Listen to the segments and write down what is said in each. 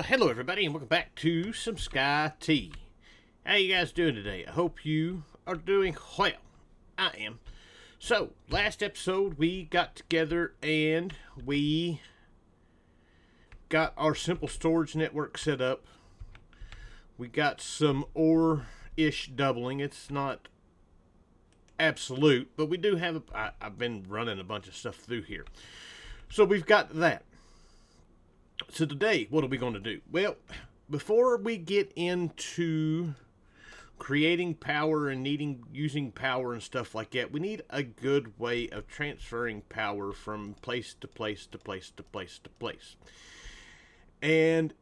Hello everybody, and welcome back to some SkyT. How you guys doing today? I hope you are doing well. I am. So, last episode we got together and we got our simple storage network set up. We got some ore-ish doubling. It's not absolute, but we do have I've been running a bunch of stuff through here. So we've got that. So today, what are we going to do? Well, before we get into creating power and using power and stuff like that, we need a good way of transferring power from place to place to place to place to place. And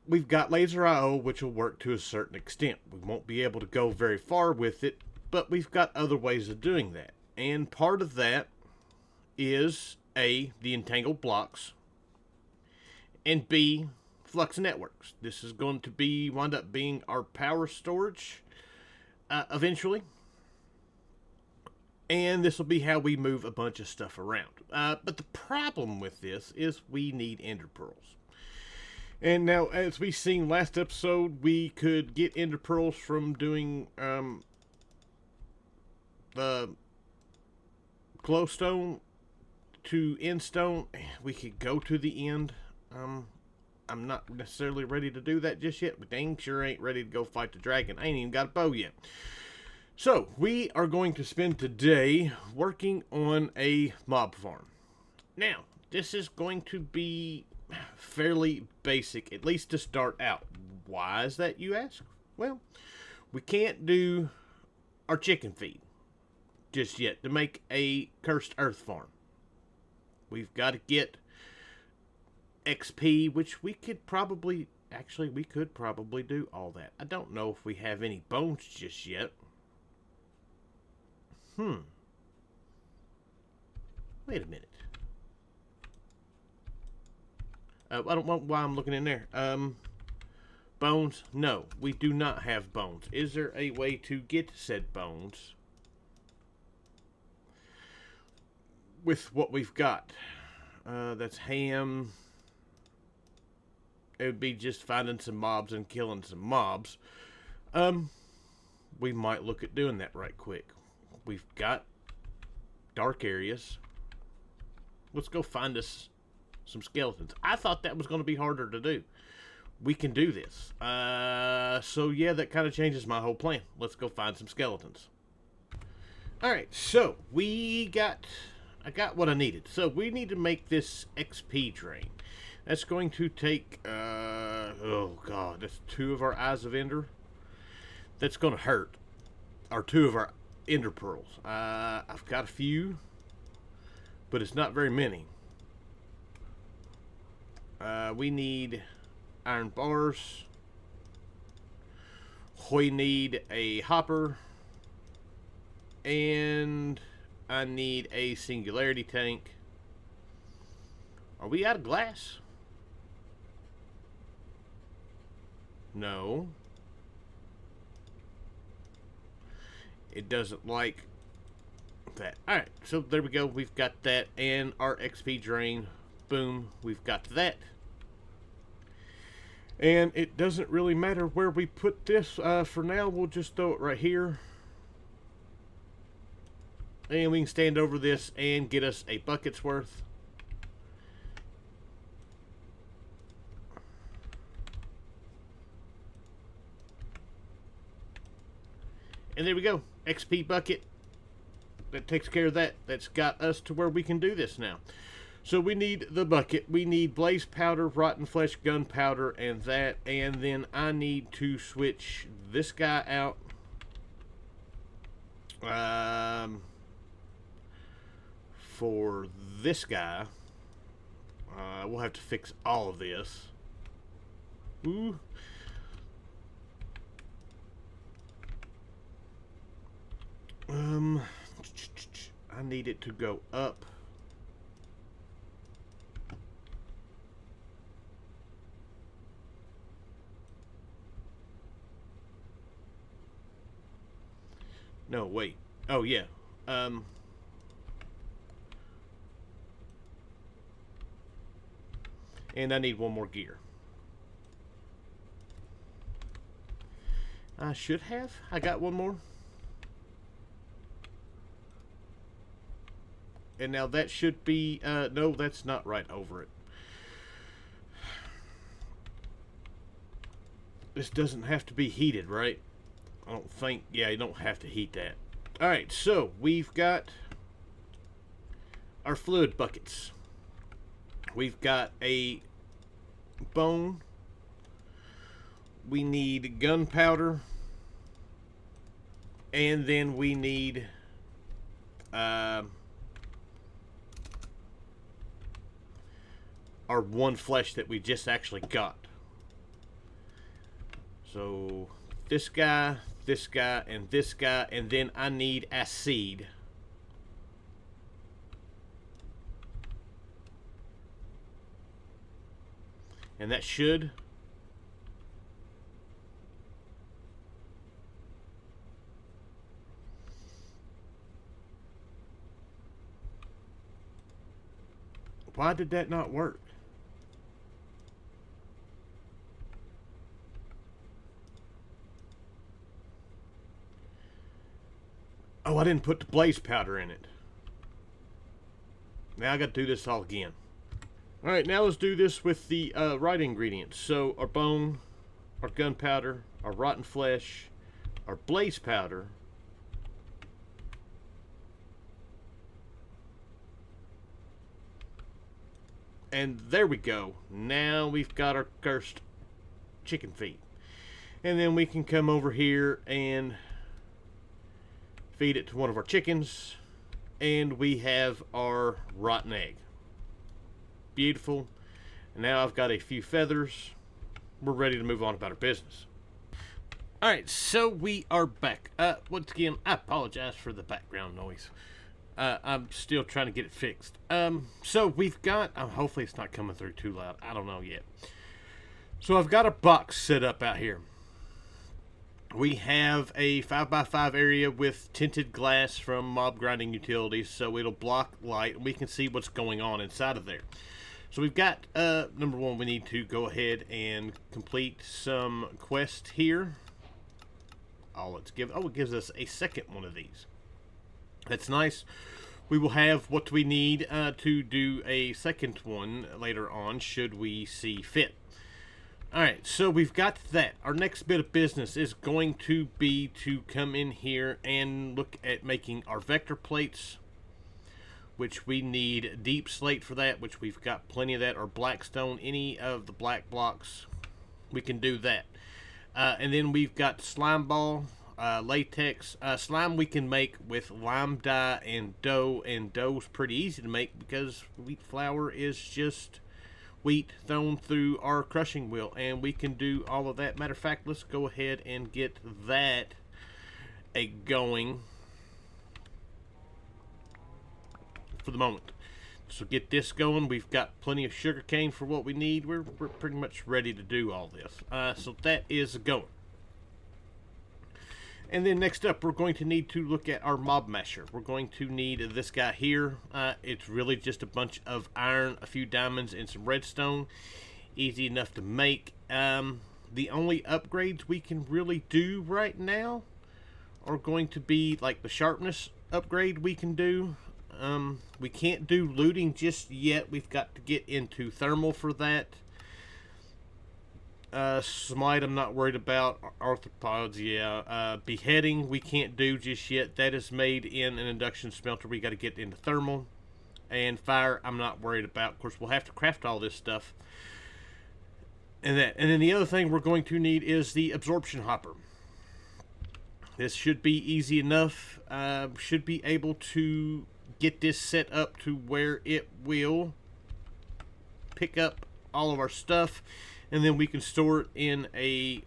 we've got laser I/O, which will work to a certain extent. We won't be able to go very far with it, but we've got other ways of doing that. And part of that is A, the entangled blocks, and B, flux networks. This is going to wind up being our power storage eventually. And this will be how we move a bunch of stuff around. But the problem with this is we need ender pearls. And now, as we seen last episode, we could get ender pearls from doing the glowstone to endstone. We could go to the end. I'm not necessarily ready to do that just yet, but dang sure ain't ready to go fight the dragon. I ain't even got a bow yet. So, we are going to spend today working on a mob farm. Now, this is going to be fairly basic, at least to start out. Why is that, you ask? Well, we can't do our chicken feed just yet to make a cursed earth farm. We've got to get XP, which we could probably do all that. I don't know if we have any bones just yet. Wait a minute. I don't know why I'm looking in there. Bones? No, we do not have bones. Is there a way to get said bones with what we've got? That's ham. It would be just finding some mobs and killing some mobs. We might look at doing that right quick. We've got dark areas. Let's go find us some skeletons. I thought that was going to be harder to do. We can do this. So yeah, that kind of changes my whole plan. Let's go find some skeletons. Alright, so I got what I needed. So we need to make this XP drain. That's going to take, oh god, that's 2 of our Eyes of Ender. That's going to hurt. Or 2 of our Ender Pearls. I've got a few, but it's not very many. We need iron bars. We need a hopper. And I need a singularity tank. Are we out of glass? No. It doesn't like that. Alright, so there we go. We've got that. And our XP drain. Boom. We've got that. And it doesn't really matter where we put this. For now, we'll just throw it right here. And we can stand over this and get us a bucket's worth. And there we go. XP bucket. That takes care of that. That's got us to where we can do this now. So we need the bucket. We need blaze powder, rotten flesh, gunpowder, and that. And then I need to switch this guy out. For this guy. We'll have to fix all of this. Ooh. I need it to go up. No, wait. Oh, yeah. And I need one more gear. I should have. I got one more. And now that should be, no, that's not right over it. This doesn't have to be heated, right? I don't think, yeah, you don't have to heat that. Alright, so we've got our fluid buckets. We've got a bone. We need gunpowder. And then we need our one flesh that we just actually got. So this guy, and this guy, and then I need acid. And that should. Why did that not work? Oh, I didn't put the blaze powder in it. Now I got to do this all again. Alright, now let's do this with the right ingredients. So, our bone, our gunpowder, our rotten flesh, our blaze powder, and there we go. Now we've got our cursed chicken feet. And then we can come over here and feed it to one of our chickens. And we have our rotten egg. Beautiful. And now I've got a few feathers. We're ready to move on about our business. Alright, so we are back. Once again, I apologize for the background noise. I'm still trying to get it fixed. So we've got, hopefully it's not coming through too loud. I don't know yet. So I've got a box set up out here. We have a 5x5 area with tinted glass from Mob Grinding Utilities, so it'll block light and we can see what's going on inside of there. So we've got, number one, we need to go ahead and complete some quests here. It gives us a second one of these. That's nice. We will have what we need to do a second one later on, should we see fit. Alright, so we've got that. Our next bit of business is going to be to come in here and look at making our vector plates, which we need deep slate for that, which we've got plenty of that, or blackstone, any of the black blocks, we can do that. And then we've got slime ball, latex. Slime we can make with lime dye and dough, and dough's pretty easy to make because wheat flour is just wheat thrown through our crushing wheel, and we can do all of that. Matter of fact, let's go ahead and get that going for the moment. So get this going. We've got plenty of sugar cane for what we need. We're pretty much ready to do all this. So that is going. And then next up, we're going to need to look at our mob masher. We're going to need this guy here. It's really just a bunch of iron, a few diamonds, and some redstone. Easy enough to make. The only upgrades we can really do right now are going to be like the sharpness upgrade we can do. We can't do looting just yet. We've got to get into thermal for that. Smite I'm not worried about. Arthropods, yeah. Beheading we can't do just yet. That is made in an induction smelter. We got to get into thermal. And fire I'm not worried about. Of course we'll have to craft all this stuff. And then the other thing we're going to need is the absorption hopper. This should be easy enough. Should be able to get this set up to where it will pick up all of our stuff. And then we can store it in a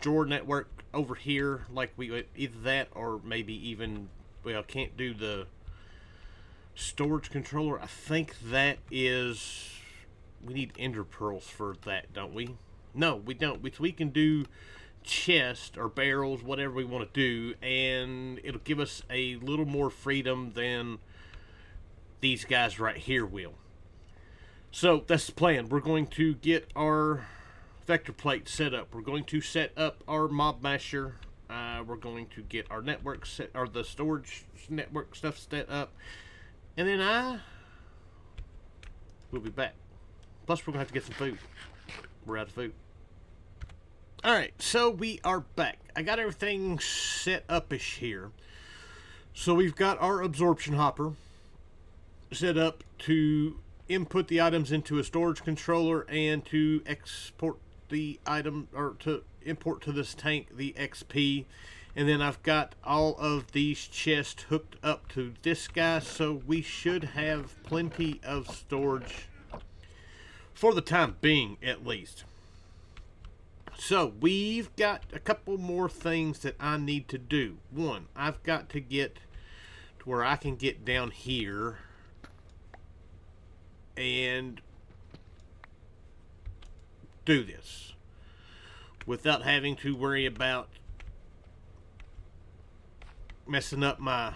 drawer network over here, like we either that or maybe even, well, can't do the storage controller. I think that is, we need ender pearls for that, don't we? No, we don't. We can do chest or barrels, whatever we want to do, and it'll give us a little more freedom than these guys right here will. So that's the plan. We're going to get our vector plate set up. We're going to set up our mob masher. We're going to get our network set, or the storage network stuff set up, and then we'll be back. Plus, we're gonna have to get some food. We're out of food. All right, so we are back. I got everything set up-ish here. So we've got our absorption hopper set up to input the items into a storage controller and to export the item, or to import to this tank the XP. And then I've got all of these chests hooked up to this guy, so we should have plenty of storage for the time being, at least. So we've got a couple more things that I need to do. One, I've got to get to where I can get down here and do this without having to worry about messing up my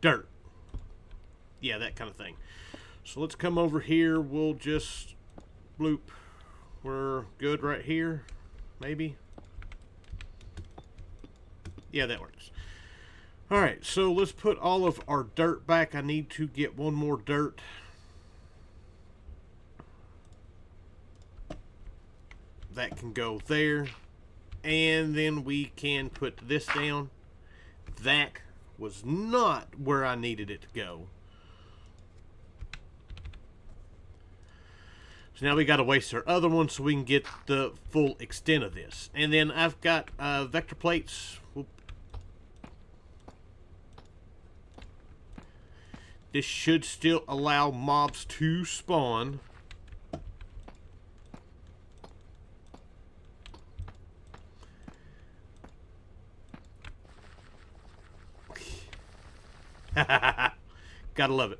dirt. Yeah, that kind of thing. So let's come over here. We'll just bloop. We're good right here, maybe. Yeah, that works. Alright, so let's put all of our dirt back. I need to get one more dirt. That can go there. And then we can put this down. That was not where I needed it to go. So now we got to waste our other one so we can get the full extent of this. And then I've got vector plates. This should still allow mobs to spawn. Gotta love it.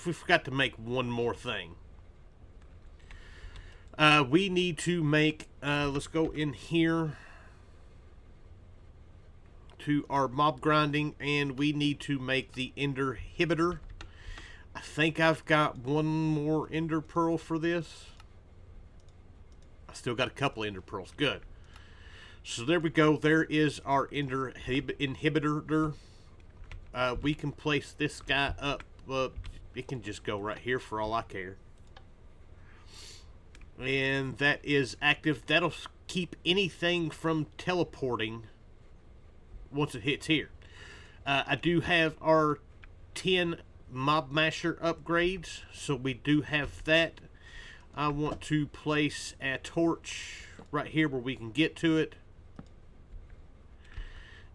We forgot to make one more thing. We need to make, let's go in here to our mob grinding, and we need to make the ender inhibitor. I think I've got one more ender pearl for this. I still got a couple ender pearls. Good. So there we go. There is our ender inhibitor. We can place this guy up. It can just go right here for all I care. And that is active. That'll keep anything from teleporting once it hits here. I do have our 10 mob masher upgrades, so we do have that. I want to place a torch right here where we can get to it.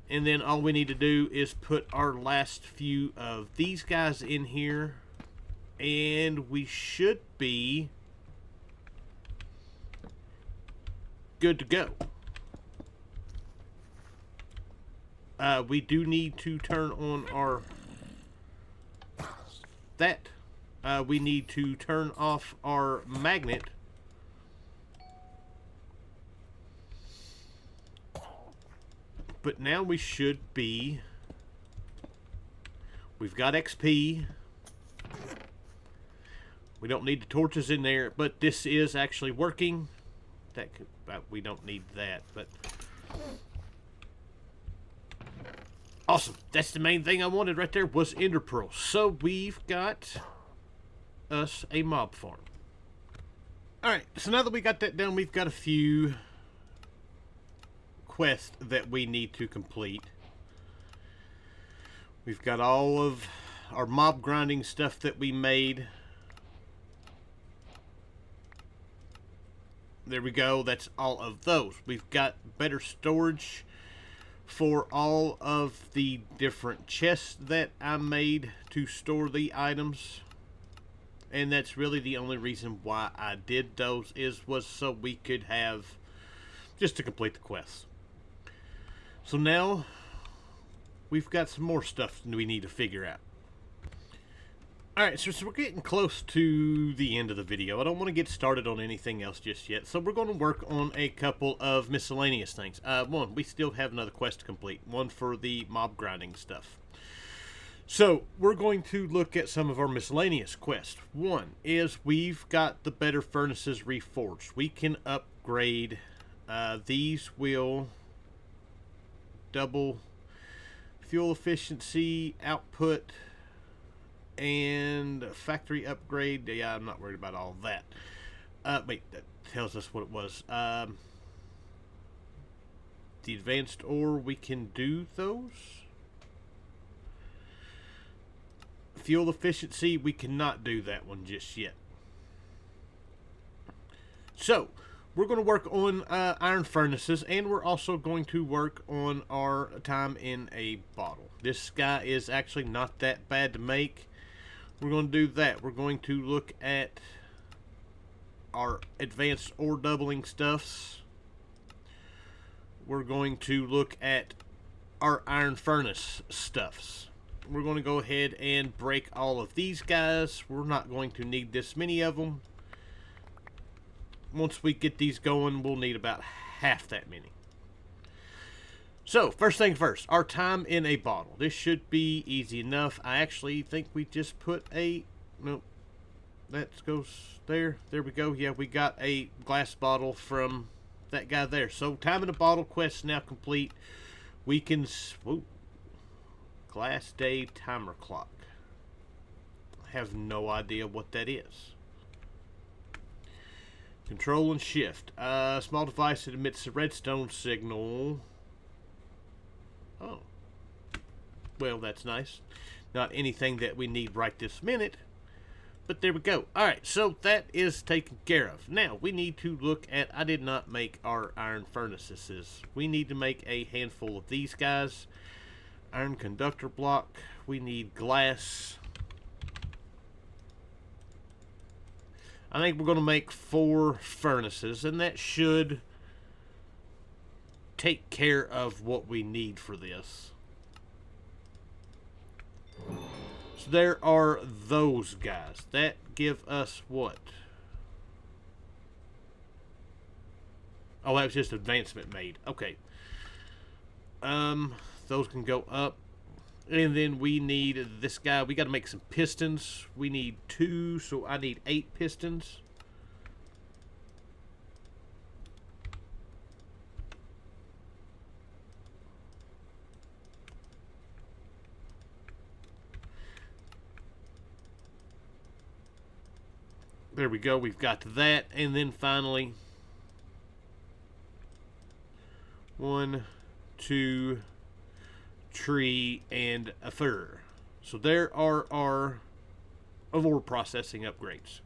And then all we need to do is put our last few of these guys in here, and we should be good to go. We do need to turn on our we need to turn off our magnet. But now we should be. We've got XP. We don't need the torches in there, but this is actually working. That could, we don't need that, but awesome. That's the main thing I wanted right there, was ender pearl. So we've got us a mob farm. Alright, so now that we got that done, we've got a few quests that we need to complete. We've got all of our mob grinding stuff that we made. There we go. That's all of those. We've got better storage for all of the different chests that I made to store the items. And that's really the only reason why I did those, was so we could have, just to complete the quests. So now we've got some more stuff we need to figure out. Alright, so we're getting close to the end of the video. I don't want to get started on anything else just yet, so we're going to work on a couple of miscellaneous things. One, we still have another quest to complete. One for the mob grinding stuff. So we're going to look at some of our miscellaneous quests. One is we've got the better furnaces reforged. We can upgrade. These will double fuel efficiency, output, and factory upgrade. Yeah, I'm not worried about all that. Wait, that tells us what it was. The advanced ore, we can do those. Fuel efficiency, we cannot do that one just yet. So, we're going to work on iron furnaces, and we're also going to work on our time in a bottle. This guy is actually not that bad to make. We're going to do that. We're going to look at our advanced ore doubling stuffs. We're going to look at our iron furnace stuffs. We're going to go ahead and break all of these guys. We're not going to need this many of them. Once we get these going, we'll need about half that many. So, first thing first, our time in a bottle. This should be easy enough. I actually think we just put a... Nope. That goes there. There we go. Yeah, we got a glass bottle from that guy there. So, time in a bottle quest is now complete. We can... Whoa. Glass day timer clock. I have no idea what that is. Control and shift. Small device that emits a redstone signal. Oh. Well, that's nice. Not anything that we need right this minute. But there we go. Alright, so that is taken care of. Now, we need to look at... I did not make our iron furnaces. We need to make a handful of these guys. Iron conductor block. We need glass. I think we're going to make 4 furnaces, and that should take care of what we need for this. So there are those guys. That give us what? Oh, that was just advancement made. Okay. Those can go up. And then we need this guy. We got to make some pistons. We need 2, so I need 8 pistons. There we go. We've got that. And then finally, 1, 2, tree, and a fur. So there are our ore processing upgrades.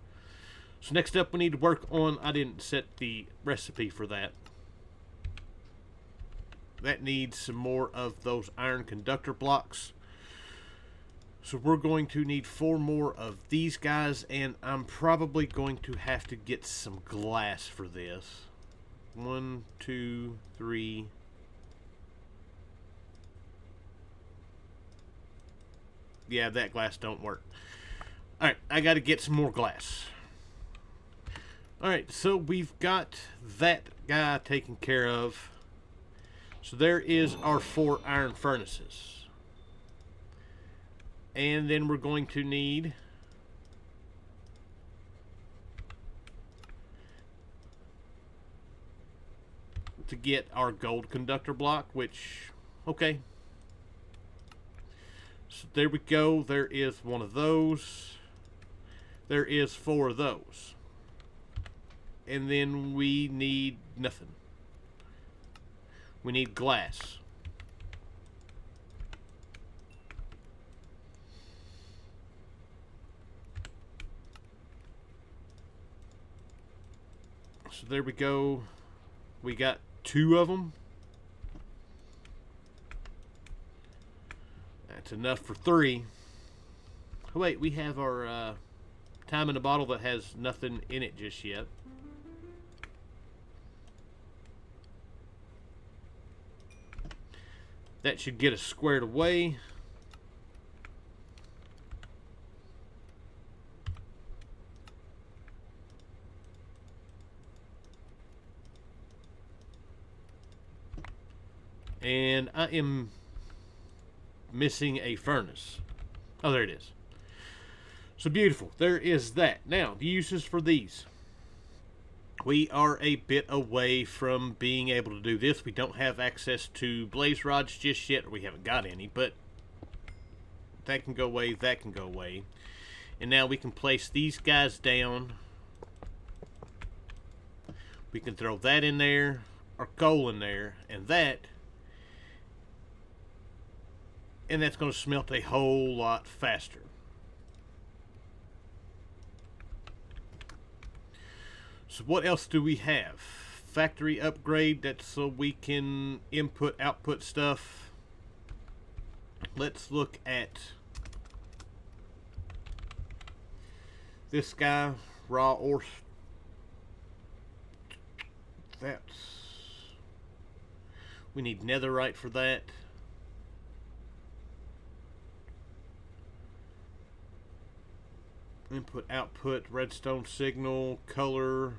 So next up we need to work on... I didn't set the recipe for that. That needs some more of those iron conductor blocks. So we're going to need 4 more of these guys, and I'm probably going to have to get some glass for this. 1, 2, 3... Yeah, that glass don't work. Alright, I got to get some more glass. Alright, so we've got that guy taken care of. So there is our 4 iron furnaces. And then we're going to need... to get our gold conductor block, which... Okay. So there we go. There is 1 of those. There is 4 of those. And then we need nothing. We need glass. So there we go. We got 2 of them. That's enough for 3. Oh, wait, we have our time in a bottle that has nothing in it just yet. That should get us squared away. And I am missing a furnace. Oh, there it is. So beautiful. There is that. Now, the uses for these. We are a bit away from being able to do this. We don't have access to blaze rods just yet, or we haven't got any, but that can go away, that can go away. And now we can place these guys down. We can throw that in there, or coal in there, and that. And that's going to smelt a whole lot faster. So what else do we have? Factory upgrade, that's so we can input, output stuff. Let's look at this guy, raw ore. We need netherite for that. Input, output, redstone signal, color.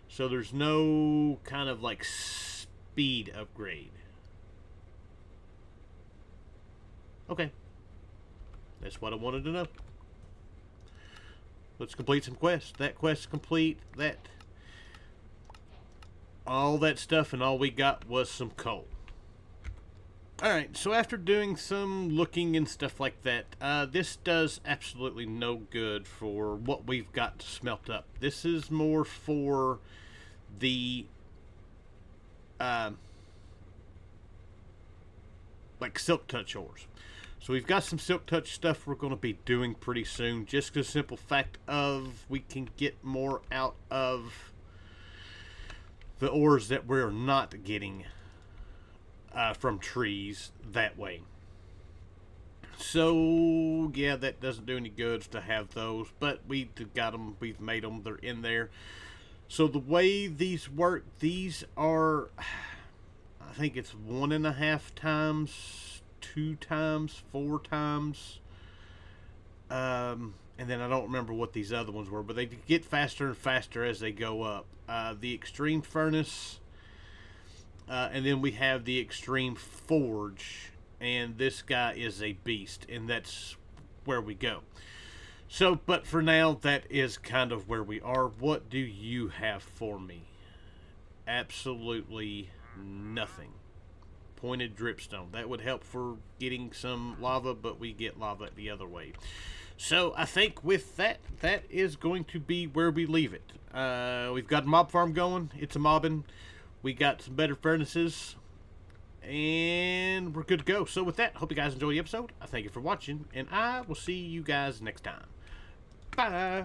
So there's no kind of like speed upgrade. Okay. That's what I wanted to know. Let's complete some quests. That quest's complete. All that stuff, and all we got was some coal. Alright, so after doing some looking and stuff like that, this does absolutely no good for what we've got to smelt up. This is more for the like silk touch ores. So we've got some silk touch stuff we're going to be doing pretty soon, just the simple fact of we can get more out of the ores that we're not getting from trees that way. So yeah, that doesn't do any good to have those, but we got them, we've made them, they're in there. So the way these work, these are, I think it's 1.5 times, 2 times, 4 times, and then I don't remember what these other ones were, but they get faster and faster as they go up. The extreme furnace, and then we have the extreme forge, and this guy is a beast, and that's where we go. So, but for now, that is kind of where we are. What do you have for me? Absolutely nothing. Pointed dripstone. That would help for getting some lava, but we get lava the other way. So I think with that, that is going to be where we leave it. We've got a mob farm going. It's a mobbing. We got some better furnaces, and we're good to go. So with that, hope you guys enjoy the episode. I thank you for watching, and I will see you guys next time. Bye.